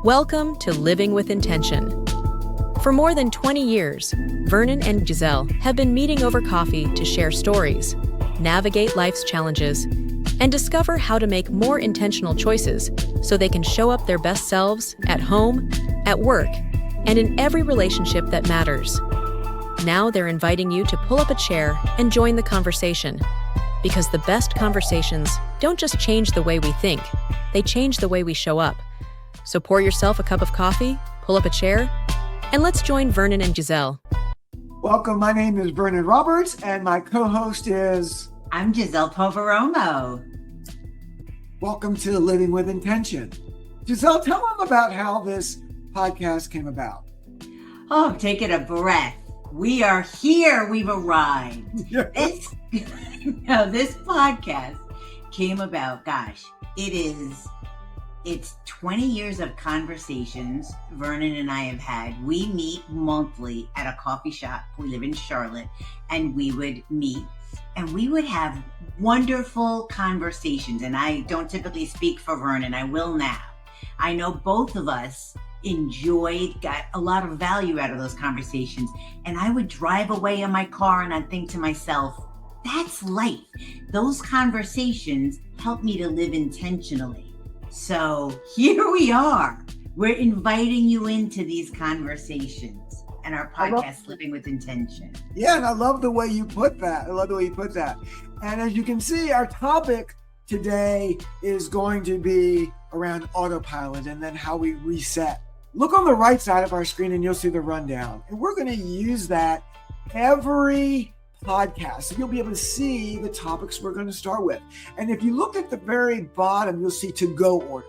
Welcome to Living with Intention. For more than 20 years, Vernon and Gieselle have been meeting over coffee to share stories, navigate life's challenges, and discover how to make more intentional choices so they can show up their best selves at home, at work, and in every relationship that matters. Now they're inviting you to pull up a chair and join the conversation, because the best conversations don't just change the way we think, they change the way we show up. So pour yourself a cup of coffee, pull up a chair, and let's join Vernon and Gieselle. Welcome, my name is Vernon Roberts, and my co-host is... I'm Gieselle Poveromo. Welcome to Living with Intention. Gieselle, tell them about how this podcast came about. Oh, take it a breath. We are here. We've arrived. This podcast came about, it's 20 years of conversations Vernon and I have had. We meet monthly at a coffee shop. We live in Charlotte, and we would meet and we would have wonderful conversations. And I don't typically speak for Vernon. I will now. I know both of us got a lot of value out of those conversations. And I would drive away in my car and I'd think to myself, that's life. Those conversations help me to live intentionally. So here we are. We're inviting you into these conversations and our podcast, Living with Intention. Yeah, and I love the way you put that. And as you can see, our topic today is going to be around autopilot and then how we reset. Look on the right side of our screen and you'll see the rundown. And we're going to use that every podcast. So you'll be able to see the topics we're going to start with. And if you look at the very bottom, you'll see to-go order.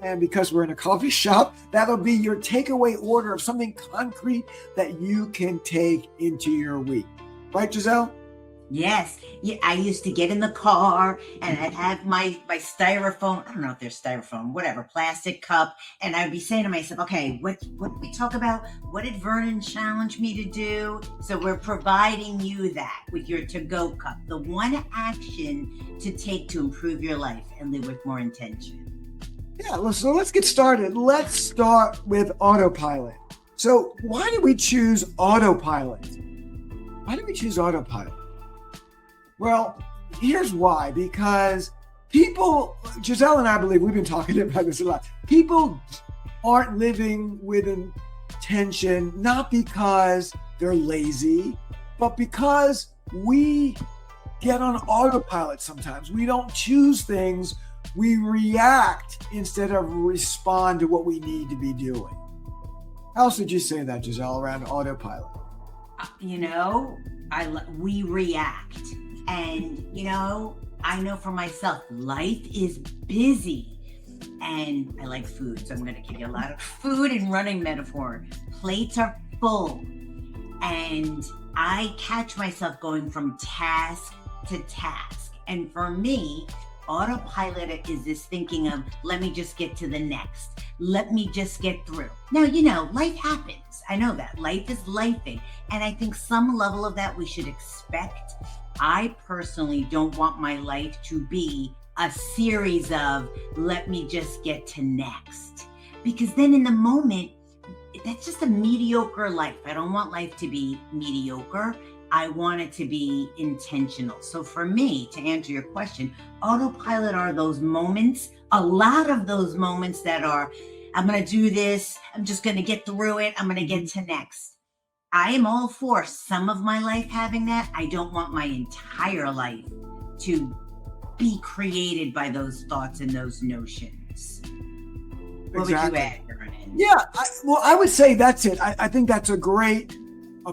And because we're in a coffee shop, that'll be your takeaway order of something concrete that you can take into your week. Right, Gieselle? Yes. Yeah, I used to get in the car and I'd have my styrofoam, I don't know if there's styrofoam, whatever, plastic cup. And I'd be saying to myself, okay, what did we talk about? What did Vernon challenge me to do? So we're providing you that with your to-go cup, the one action to take to improve your life and live with more intention. Yeah, so let's get started. Let's start with autopilot. So why did we choose autopilot? Well, here's why. Because people, Gieselle and I believe, we've been talking about this a lot. People aren't living with intention, not because they're lazy, but because we get on autopilot sometimes. We don't choose things. We react instead of respond to what we need to be doing. How else would you say that, Gieselle, around autopilot? We react. And, I know for myself, life is busy and I like food. So I'm going to give you a lot of food and running metaphor. Plates are full and I catch myself going from task to task. And for me, autopilot is this thinking of, let me just get to the next. Let me just get through. Now, life happens. I know that. Life is lifing. And I think some level of that we should expect. I personally don't want my life to be a series of, let me just get to next. Because then in the moment, that's just a mediocre life. I don't want life to be mediocre. I want it to be intentional. So for me, to answer your question, autopilot are those moments, a lot of those moments that are, I'm going to do this. I'm just going to get through it. I'm going to get to next. I am all for some of my life having that. I don't want my entire life to be created by those thoughts and those notions. What would you add, Vernon? Yeah, I would say that's it. I think that's a great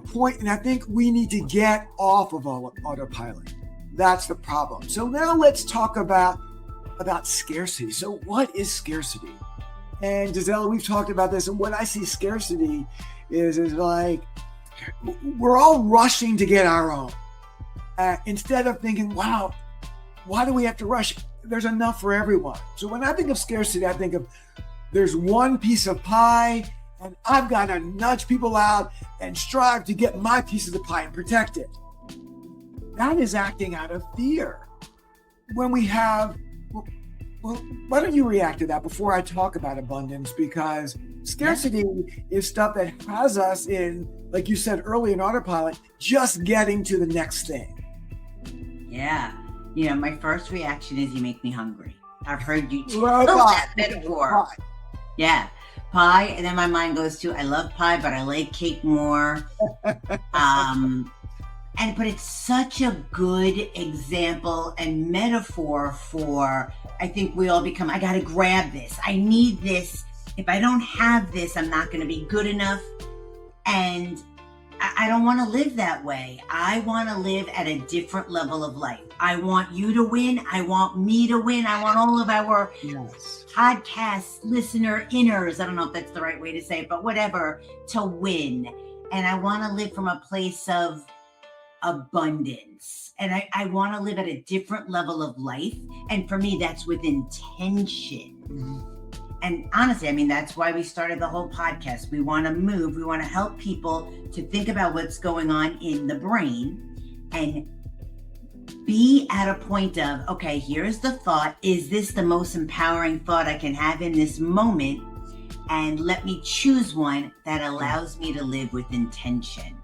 point, and I think we need to get off of autopilot. That's the problem. So now let's talk about scarcity. So what is scarcity? And Gieselle, we've talked about this, and what I see scarcity is like we're all rushing to get our own instead of thinking, wow, why do we have to rush? There's enough for everyone. So when I think of scarcity, I think of there's one piece of pie and I've got to nudge people out and strive to get my piece of the pie and protect it. That is acting out of fear. When we have Well, why don't you react to that before I talk about abundance? Because scarcity is stuff that has us in, like you said earlier in Autopilot, just getting to the next thing. Yeah. My first reaction is you make me hungry. I've heard you Well, tell pie. that metaphor. Pie. Yeah. Pie. And then my mind goes to, I love pie, but I like cake more. But it's such a good example and metaphor for, I think we all become, I got to grab this. I need this. If I don't have this, I'm not going to be good enough. And I don't want to live that way. I want to live at a different level of life. I want you to win. I want me to win. I want all of our podcast listener inners, I don't know if that's the right way to say it, but whatever, to win. And I want to live from a place of abundance. And I want to live at a different level of life. And for me, that's with intention. Mm-hmm. And honestly, that's why we started the whole podcast. We want to move. We want to help people to think about what's going on in the brain and be at a point of, okay, here's the thought. Is this the most empowering thought I can have in this moment? And let me choose one that allows me to live with intention.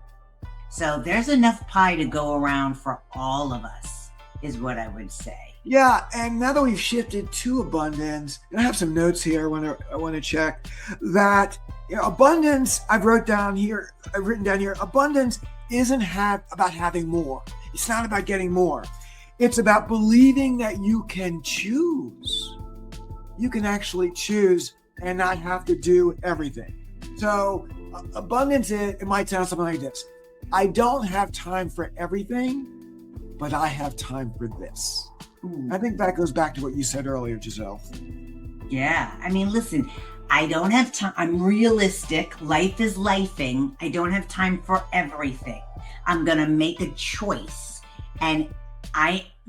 So there's enough pie to go around for all of us, is what I would say. Yeah, and now that we've shifted to abundance, and I have some notes here I want to check that abundance. I've written down here. Abundance isn't about having more. It's not about getting more. It's about believing that you can choose. You can actually choose and not have to do everything. So abundance, it might sound something like this. I don't have time for everything, but I have time for this. I think that goes back to what you said earlier, Gieselle. Yeah. Listen, I don't have time. I'm realistic. Life is lifing. I don't have time for everything. I'm going to make a choice. And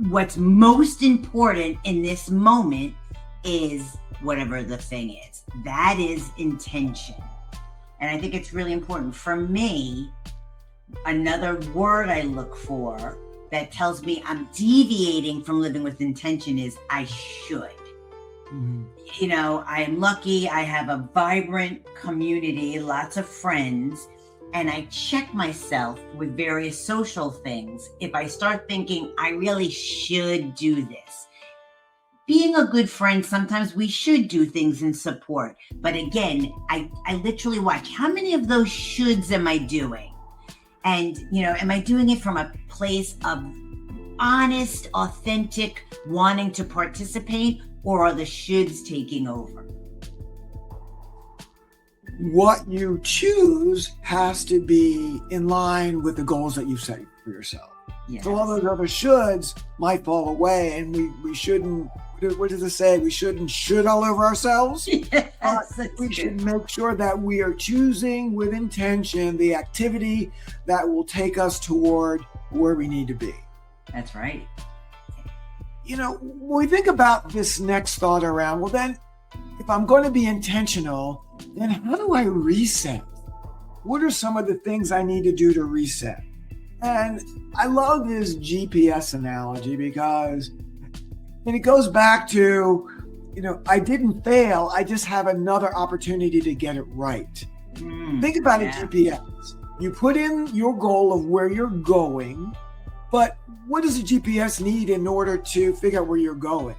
what's most important in this moment is whatever the thing is. That is intention. And I think it's really important. For me, another word I look for that tells me I'm deviating from living with intention is I should. Mm-hmm. I am lucky. I have a vibrant community, lots of friends, and I check myself with various social things. If I start thinking I really should do this, being a good friend, sometimes we should do things in support. But again, I literally watch how many of those shoulds am I doing? And, am I doing it from a place of honest, authentic, wanting to participate, or are the shoulds taking over? What you choose has to be in line with the goals that you've set for yourself. Yes. So all those other shoulds might fall away, and we shouldn't, what does it say? We shouldn't should all over ourselves. Yes, we should make sure that we are choosing with intention the activity that will take us toward where we need to be. That's right. When we think about this next thought around, well then, if I'm going to be intentional, then how do I reset? What are some of the things I need to do to reset? And I love this GPS analogy because it goes back to, I didn't fail. I just have another opportunity to get it right. Think about a GPS. You put in your goal of where you're going, but what does a GPS need in order to figure out where you're going?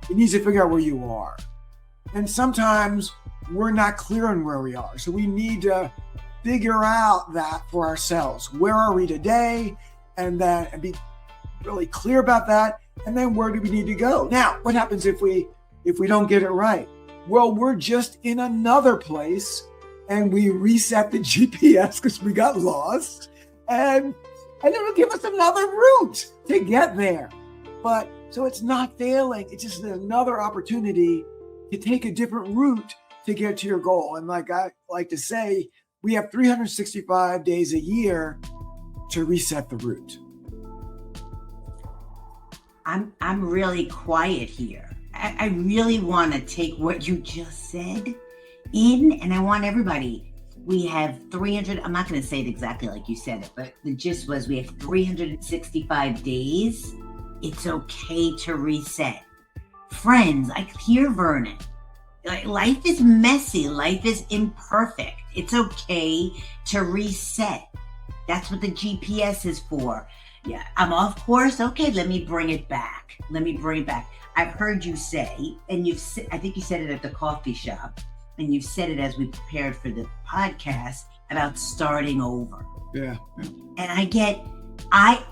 It needs to figure out where you are. And sometimes we're not clear on where we are. So we need to figure out that for ourselves. Where are we today? And be really clear about that. And then where do we need to go? Now, what happens if we don't get it right? Well, we're just in another place and we reset the GPS because we got lost. And it'll give us another route to get there. But so it's not failing. It's just another opportunity to take a different route to get to your goal. And like I like to say, we have 365 days a year to reset the route. I'm really quiet here. I really want to take what you just said in, and I want everybody. We have 300, I'm not going to say it exactly like you said it, but the gist was we have 365 days. It's okay to reset. friends. I hear Vernon. Like, life is messy. Life is imperfect. It's okay to reset. That's what the GPS is for. Yeah, I'm off course. Okay, let me bring it back. I've heard you say, and I think you said it at the coffee shop, and you've said it as we prepared for the podcast about starting over. Yeah. And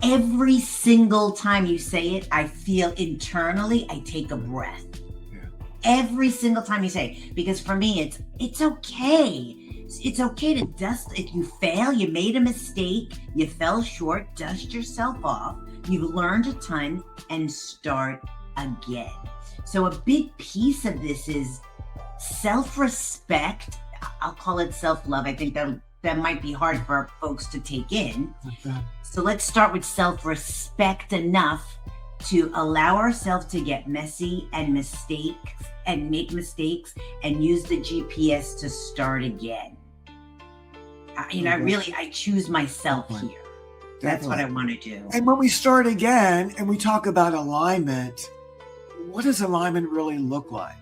every single time you say it, I feel internally, I take a breath. Yeah. Every single time you say it, because for me, it's okay. It's okay to dust. If you fail, you made a mistake, you fell short, dust yourself off. You've learned a ton and start again. So a big piece of this is self-respect. I'll call it self-love. I think that might be hard for folks to take in. Okay. So let's start with self-respect enough to allow ourselves to get messy and make mistakes and use the GPS to start again. I choose myself here. That's what I want to do. And when we start again and we talk about alignment, what does alignment really look like?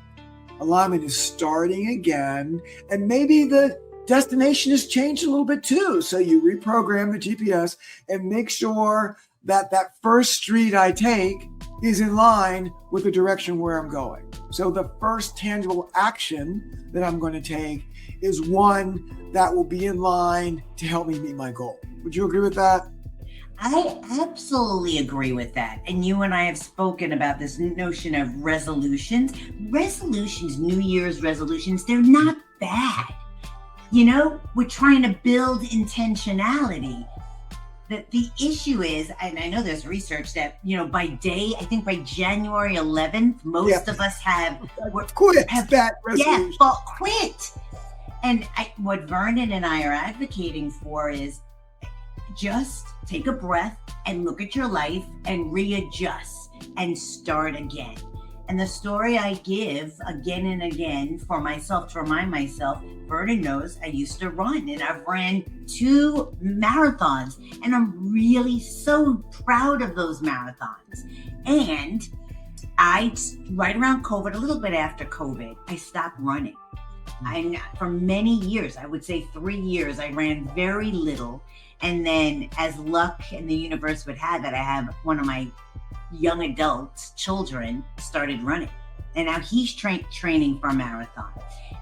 Alignment is starting again, and maybe the destination has changed a little bit too. So you reprogram the GPS and make sure that first street I take is in line with the direction where I'm going. So the first tangible action that I'm going to take is one that will be in line to help me meet my goal. Would you agree with that? I absolutely agree with that. And you and I have spoken about this notion of resolutions. New Year's resolutions, they're not bad. We're trying to build intentionality. The issue is, and I know there's research that, by January 11th, most of us have quit that resolution. Yeah, quit. And what Vernon and I are advocating for is just take a breath and look at your life and readjust and start again. And the story I give again and again for myself, to remind myself, Vernon knows I used to run, and I've ran 2 marathons, and I'm really so proud of those marathons. And right around COVID, a little bit after COVID, I stopped running. For many years, I would say 3 years, I ran very little. And then, as luck and the universe would have it, I have one of my young adults, children, started running. And now he's training for a marathon.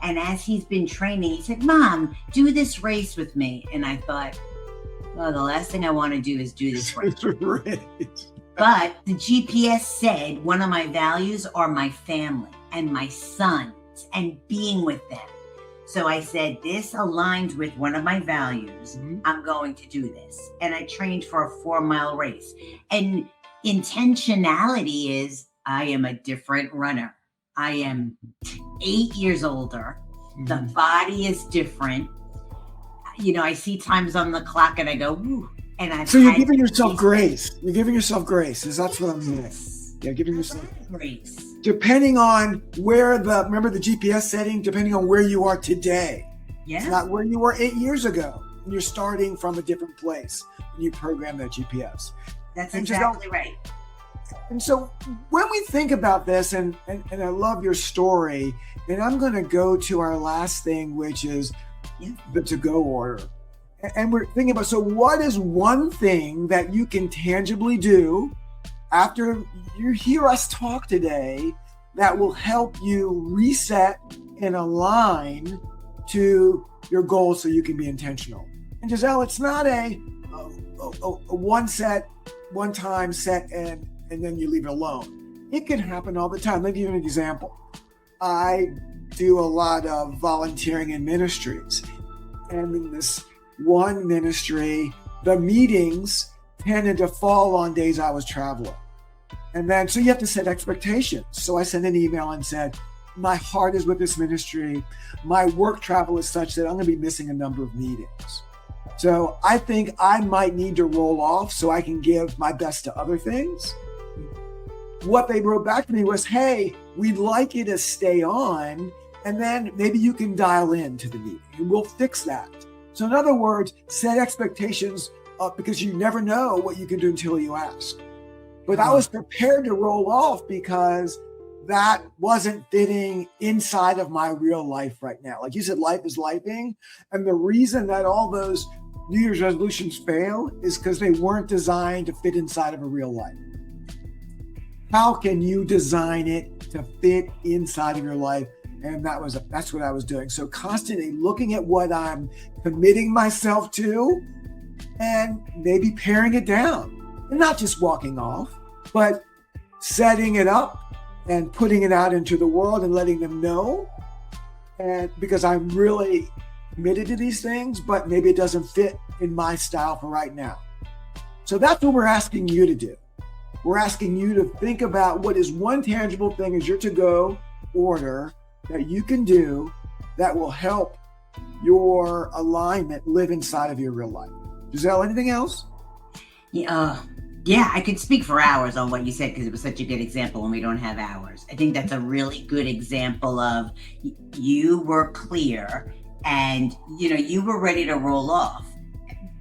And as he's been training, he said, "Mom, do this race with me." And I thought, well, the last thing I want to do is do this race. But the GPS said one of my values are my family and my sons and being with them. So I said, this aligns with one of my values. Mm-hmm. I'm going to do this. And I trained for a 4-mile race. And intentionality is, I am a different runner. I am 8 years older. Mm-hmm. The body is different. I see times on the clock and I go, woo. And so you're giving yourself grace. You're giving yourself grace. That's what I'm hearing. Yeah, giving yourself grace. Depending on remember the GPS setting, depending on where you are today. Yeah. It's not where you were 8 years ago. And you're starting from a different place when you program that GPS. That's exactly right. And so when we think about this, and I love your story, and I'm going to go to our last thing, which is the to-go order. And we're thinking about, so what is one thing that you can tangibly do after you hear us talk today that will help you reset and align to your goals so you can be intentional? And Gieselle, it's not a one time set and then you leave it alone. It can happen all the time. Let me give you an example. I do a lot of volunteering in ministries. And in this one ministry, the meetings tended to fall on days I was traveling. And then, so you have to set expectations. So I sent an email and said, my heart is with this ministry. My work travel is such that I'm going to be missing a number of meetings. So I think I might need to roll off so I can give my best to other things. What they wrote back to me was, hey, we'd like you to stay on, and then maybe you can dial in to the meeting and we'll fix that. So in other words, set expectations because you never know what you can do until you ask. But I was prepared to roll off because that wasn't fitting inside of my real life right now. Like you said, life is lifing. And the reason that all those New Year's resolutions fail is because they weren't designed to fit inside of a real life. How can you design it to fit inside of your life? And that's what I was doing. So constantly looking at what I'm committing myself to and maybe paring it down. And not just walking off, but setting it up and putting it out into the world and letting them know. And because I'm really committed to these things, but maybe it doesn't fit in my style for right now. So that's what we're asking you to do. We're asking you to think about what is one tangible thing as your to-go order that you can do that will help your alignment live inside of your real life. Gieselle, anything else? Yeah, I could speak for hours on what you said because it was such a good example when we don't have hours. I think that's a really good example of you were clear and, you were ready to roll off.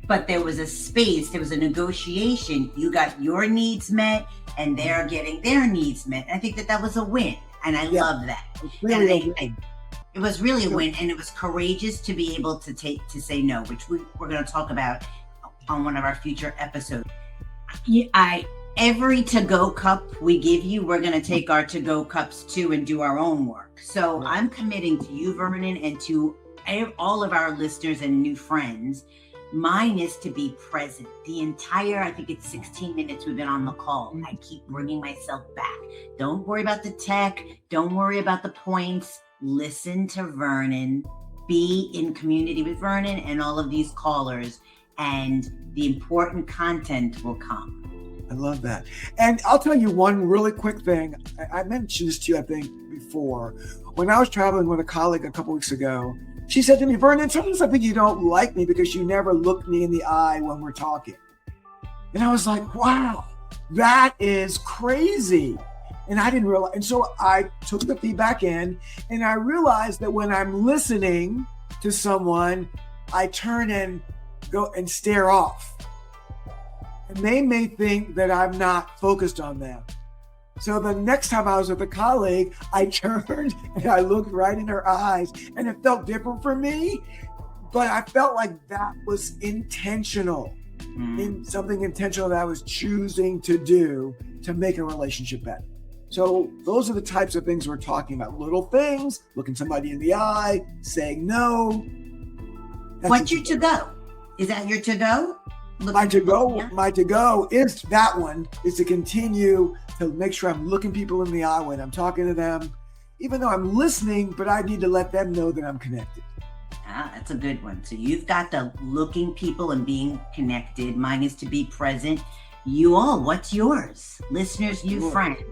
But there was a space, there was a negotiation. You got your needs met and they're getting their needs met. I think that was a win. And I love that. It was really a win. And it was courageous to be able to say no, which we're going to talk about on one of our future episodes. Every to-go cup we give you, we're going to take our to-go cups too and do our own work. So I'm committing to you, Vernon, and to all of our listeners and new friends. Mine is to be present. The entire, I think it's 16 minutes we've been on the call. I keep bringing myself back. Don't worry about the tech. Don't worry about the points. Listen to Vernon. Be in community with Vernon and all of these callers, and the important content will come. I love that. And I'll tell you one really quick thing. I mentioned this to you, I think, before. When I was traveling with a colleague a couple weeks ago, she said to me, Vernon, sometimes I think you don't like me because you never look me in the eye when we're talking. And I was like, wow, that is crazy. And I didn't realize. And so I took the feedback in and I realized that when I'm listening to someone, I turn and go and stare off. And they may think that I'm not focused on them. So the next time I was with a colleague, I turned and I looked right in her eyes, and it felt different for me, but I felt like that was intentional, in something intentional that I was choosing to do to make a relationship better. So those are the types of things we're talking about. Little things, looking somebody in the eye, saying no. What's your to-go? Is that your to-go? My to-go is that one, is to continue to make sure I'm looking people in the eye when I'm talking to them, even though I'm listening, but I need to let them know that I'm connected. That's a good one. So you've got the looking people and being connected. Mine is to be present. You all, what's yours? Listeners, you friends,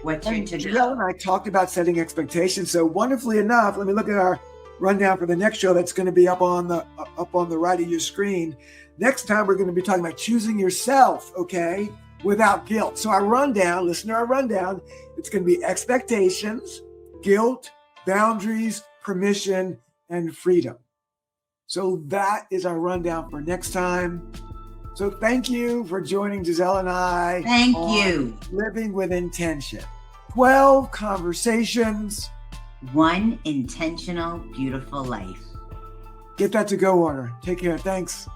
what's your to-go? Gieselle and I talked about setting expectations. So wonderfully enough, let me look at our rundown for the next show that's going to be up on the right of your screen. Next time, we're going to be talking about choosing yourself, okay, without guilt. So our rundown, listen to our rundown, it's going to be expectations, guilt, boundaries, permission, and freedom. So that is our rundown for next time. So thank you for joining Gieselle and I. Thank you. Living with Intention. 12 conversations. One intentional, beautiful life. Get that to-go order. Take care. Thanks.